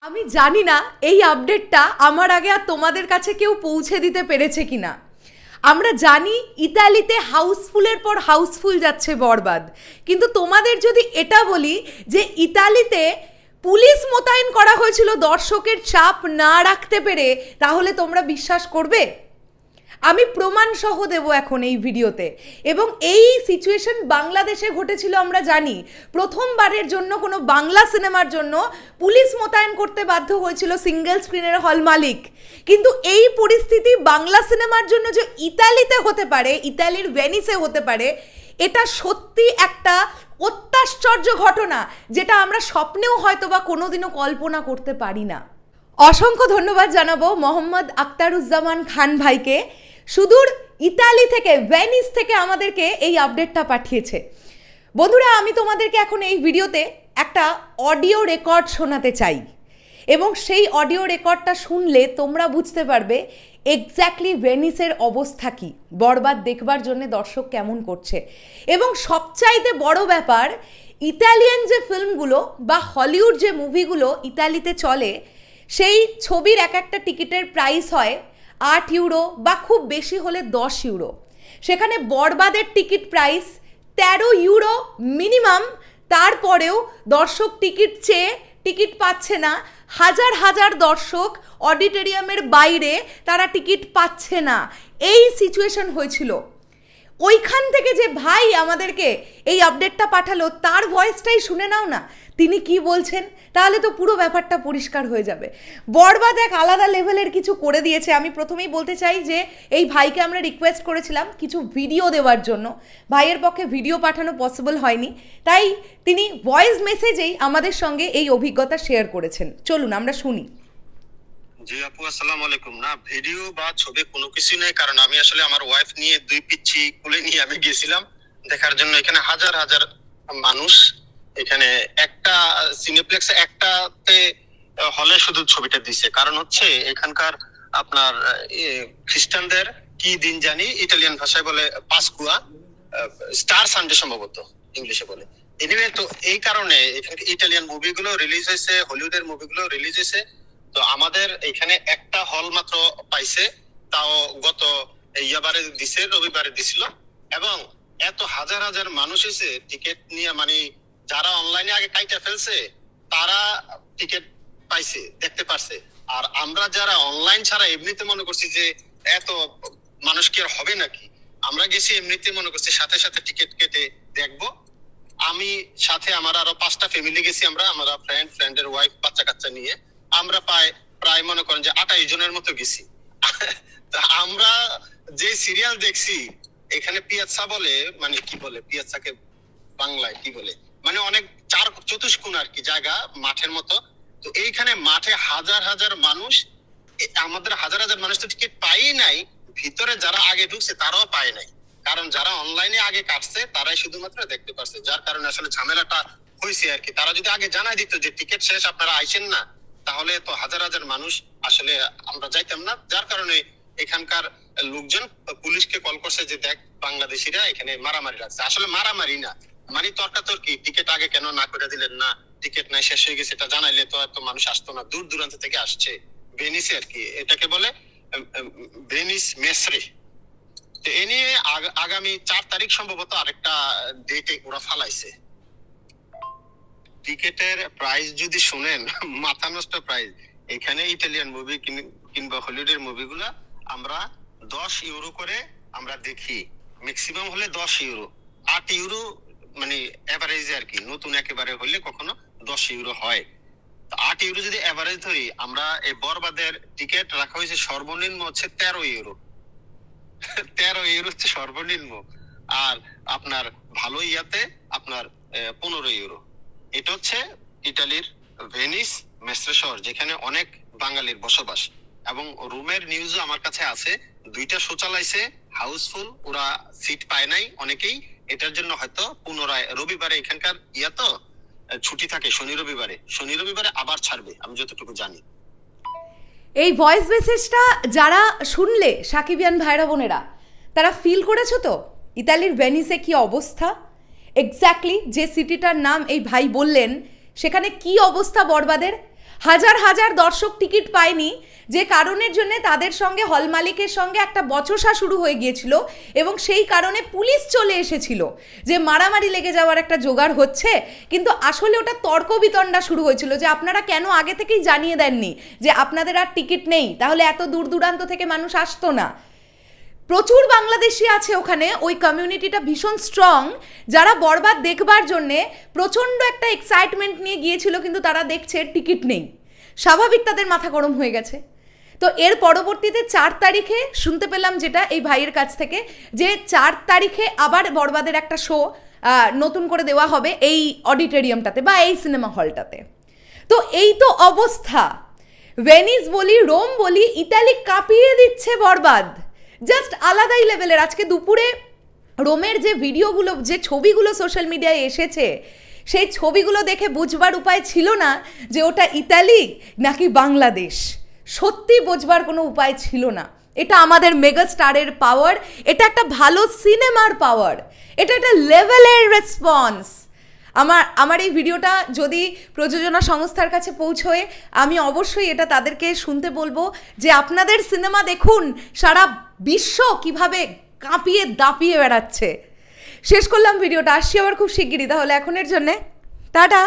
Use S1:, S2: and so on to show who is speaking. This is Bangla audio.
S1: আমি জানি না এই আপডেটটা আমার আগে আর তোমাদের কাছে কেউ পৌঁছে দিতে পেরেছে কিনা। আমরা জানি ইতালিতে হাউসফুলের পর হাউসফুল যাচ্ছে বরবাদ, কিন্তু তোমাদের যদি এটা বলি যে ইতালিতে পুলিশ মোতায়েন করা হয়েছিল দর্শকের চাপ না রাখতে পেরে, তাহলে তোমরা বিশ্বাস করবে? আমি প্রমাণ সহ দেব এখন এই ভিডিওতে। এবং এই সিচুয়েশন বাংলাদেশে ঘটেছিল আমরা জানি। প্রথমবারের জন্য কোনো বাংলা সিনেমার জন্য পুলিশ মোতায়েন করতে বাধ্য হয়েছিল সিঙ্গেল স্ক্রিনের হল মালিক। কিন্তু এই পরিস্থিতি বাংলা সিনেমার জন্য যে ইতালিতে হতে পারে, ইতালির ভেনিসে হতে পারে, এটা সত্যি একটা অত্যাশ্চর্য ঘটনা, যেটা আমরা স্বপ্নেও হয়তো বা কোনোদিনও কল্পনা করতে পারি না। অসংখ্য ধন্যবাদ জানাবো মোহাম্মদ আখতারুজ্জামান খান ভাইকে, সুদূর ইতালি থেকে, ভেনিস থেকে আমাদেরকে এই আপডেটটা পাঠিয়েছে। বন্ধুরা, আমি তোমাদেরকে এখন এই ভিডিওতে একটা অডিও রেকর্ড শোনাতে চাই, এবং সেই অডিও রেকর্ডটা শুনলে তোমরা বুঝতে পারবে এক্স্যাক্টলি ভেনিসের অবস্থা কী, বরবাদ দেখবার জন্য দর্শক কেমন করছে। এবং সবচাইতে বড় ব্যাপার, ইতালিয়ান যে ফিল্মগুলো বা হলিউড যে মুভিগুলো ইতালিতে চলে, সেই ছবির এক একটা টিকিটের প্রাইস হয় 8 ইউরো বা খুব বেশি হলে 10 ইউরো। সেখানে বরবাদের টিকিট প্রাইস 13 ইউরো মিনিমাম। তারপরেও দর্শক টিকিট চেয়ে টিকিট পাচ্ছে না। হাজার হাজার দর্শক অডিটোরিয়ামের বাইরে, তারা টিকিট পাচ্ছে না। এই সিচুয়েশন হয়েছিল। ওইখান থেকে যে ভাই আমাদেরকে এই আপডেটটা পাঠালো, তার ভয়েসটাই শুনে নাও না, তিনি কি বলছেন, তাহলে তো পুরো ব্যাপারটা পরিষ্কার হয়ে যাবে। বরবাদ এক আলাদা লেভেলের কিছু করে দিয়েছে। আমি প্রথমেই বলতে চাই যে এই ভাইকে আমরা রিকোয়েস্ট করেছিলাম কিছু ভিডিও দেওয়ার জন্য, ভাইয়ের পক্ষে ভিডিও পাঠানো পসিবল হয়নি, তাই তিনি ভয়েস মেসেজেই আমাদের সঙ্গে এই অভিজ্ঞতা শেয়ার করেছেন। চলুন আমরা শুনি।
S2: জি আপু, আসসালামু আলাইকুম। না, ভিডিও বা ছবি কোনো কিছু নেই, কারণ আমি আসলে আমার ওয়াইফ নিয়ে 2 পিচ্ছি কোলে নিয়ে আমি গেছিলাম দেখার জন্য। এখানে হাজার হাজার মানুষ, এখানে একটা সিনেপ্লেক্সে একটাতে হলে শুধু ছবিটা দিছে। কারণ হচ্ছে এখানকার আপনার খ্রিস্টানদের কি দিন জানি, ইটালিয়ান ভাষায় বলে পাসকুয়া, স্টার সানডে সম্ভবত ইংলিশে বলে। এনিওয়ে, তো এই কারণে এখানে ইটালিয়ান মুভিগুলো রিলিজ হয়েছে, হলিউডের মুভিগুলো রিলিজ হয়েছে। তো আমাদের এখানে একটা হল মাত্র পাইছে, তাও গত ইয়াবারে দিছে, রবিবারে দিছিল। এবং এত হাজার হাজার মানুষ এসে টিকিট নিয়ে, মানে যারা অনলাইনে আগে কাইটা ফেলছে তারা টিকিট পাইছে, দেখতে পারছে। আর আমরা যারা অনলাইন ছাড়া এমনিতে মনে করছি যে এত মানুষ কি আর হবে নাকি, আমরা গেছি এমনিতে মনে করছি সাথে সাথে টিকিট কেটে দেখবো। আমি সাথে আমার আরো 5টা ফ্যামিলি গেছি, আমরা ফ্রেন্ডের ওয়াইফ বাচ্চা কাচ্চা নিয়ে। আমরা প্রায় মনে করেন যে 28 জনের মতো গেছি। আমরা যে সিরিয়াল দেখছি এখানে পিয়াচ্ছা বলে, মানে কি বলে পিয়াচ্ছাকে বাংলায় কি বলে, মানে অনেক চতুষ্কোণ আর কি জায়গা, মাঠের মতো। তো এইখানে মাঠে হাজার হাজার মানুষ, আমাদের হাজার হাজার মানুষ তো টিকিট পাই নাই, ভিতরে যারা আগে ঢুকছে তারাও পায় নাই। কারণ যারা অনলাইনে আগে কাটছে তারাই শুধুমাত্র দেখতে পারছে, যার কারণে আসলে ঝামেলাটা হয়েছে আর কি। তারা যদি আগে জানাই দিত যে টিকিট শেষ, আপনারা আইসেন না, তাহলে তো হাজার হাজার মানুষ আসলে আমরা যাইতাম না। যার কারণে এখানকার লোকজন পুলিশকে কল করছে যে দেখ, বাংলাদেশিরা এখানে মারামারি লাগছে। আসলে মারামারি না, মানে তর্কাতর্কি, টিকিট আগে কেন না করে দিলেন, না টিকিট নাই, শেষ হয়ে গেছে, এটা জানাইলে তো এত মানুষ আসতো না। দূর দূরান্ত থেকে আসছে ভেনিসে আর কি, এটাকে বলে ভেনিস মেসরে। তো এ নিয়ে আগামী 4 তারিখ সম্ভবত আরেকটা ডেটে ওরা ফালাইছে। টিকেটের প্রাইস যদি শুনেন, মাথা নষ্ট প্রাইস। এখানে ইটালিয়ান মুভি কিংবা হলিউডের মুভিগুলা আমরা 10 ইউরো করে আমরা দেখি, ম্যাক্সিমাম হলে 10 ইউরো, 8 ইউরো মানে এভারেজে আর কি। নতুন একেবারে হলে কখনো 10 ইউরো হয়। 8 ইউরো যদি এভারেজ ধরি, আমরা এই বরবাদের টিকিট রাখা হয়েছে সর্বনিম্ন হচ্ছে 13 ইউরো। 13 ইউরো হচ্ছে সর্বনিম্ন। আর আপনার ভালো ইয়াতে আপনার 15 ইউরো। এটা হচ্ছে ইটালির ভেনিস মেসরে শহর, যেখানে অনেক বাঙালির বসবাস। এবং রুমের নিউজও আমার কাছে আছে, 2টা শো চালাইছে, হাউসফুল, ওরা সিট পায় নাই অনেকেই। এটার জন্য হয়তো পুনরায় রবিবারে, এখানকার ইয়া তো ছুটি থাকে শনি রবিবারে আবার ছাড়বে, আমি যতটুকু জানি।
S1: এই ভয়েস মেসেজটা যারা শুনলে সাকিবিয়ান ভাইরা বোনেরা, তারা ফিল করেছো তো ইতালির ভেনিসে কি অবস্থা। এক্স্যাক্টলি যে সিটিটার নাম এই ভাই বললেন, সেখানে কি অবস্থা বরবাদের। হাজার হাজার দর্শক টিকিট পায়নি, যে কারণের জন্য তাদের সঙ্গে হল মালিকের সঙ্গে একটা বচসা শুরু হয়ে গিয়েছিল এবং সেই কারণে পুলিশ চলে এসেছিল, যে মারামারি লেগে যাওয়ার একটা জোগাড় হচ্ছে। কিন্তু আসলে ওটা তর্ক বিতণ্ডা শুরু হয়েছিল যে আপনারা কেন আগে থেকেই জানিয়ে দেননি যে আপনাদের আর টিকিট নেই, তাহলে এত দূর দূরান্ত থেকে মানুষ আসতো না। প্রচুর বাংলাদেশি আছে ওখানে, ওই কমিউনিটিটা ভীষণ স্ট্রং, যারা বরবাদ দেখবার জন্যে প্রচণ্ড একটা এক্সাইটমেন্ট নিয়ে গিয়েছিল, কিন্তু তারা দেখছে টিকিট নেই, স্বাভাবিক তাদের মাথা গরম হয়ে গেছে। তো এর পরবর্তীতে 4 তারিখে শুনতে পেলাম যেটা এই ভাইয়ের কাছ থেকে, যে 4 তারিখে আবার বরবাদের একটা শো নতুন করে দেওয়া হবে এই অডিটোরিয়ামটাতে বা এই সিনেমা হলটাতে। তো এই তো অবস্থা, ভেনিস বলি, রোম বলি, ইতালি কাঁপিয়ে দিচ্ছে বরবাদ, জাস্ট আলাদাই লেভেলের। আজকে দুপুরে রোমের যে ভিডিওগুলো, যে ছবিগুলো সোশ্যাল মিডিয়ায় এসেছে, সেই ছবিগুলো দেখে বুঝবার উপায় ছিল না যে ওটা ইতালি নাকি বাংলাদেশ, সত্যি বোঝবার কোনো উপায় ছিল না। এটা আমাদের মেগা স্টারের পাওয়ার, এটা একটা ভালো সিনেমার পাওয়ার, এটা একটা লেভেলের রেসপন্স। আমার এই ভিডিওটা যদি প্রযোজনা সংস্থার কাছে পৌঁছয়, আমি অবশ্যই এটা তাদেরকে শুনতে বলবো যে আপনাদের সিনেমা দেখুন, সারা বিশ্ব কিভাবে কাঁপিয়ে দাপিয়ে বেড়াচ্ছে। শেষ করলাম ভিডিওটা, আসছি আবার খুব শিগগিরই। তাহলে এখনের জন্যে টাটা।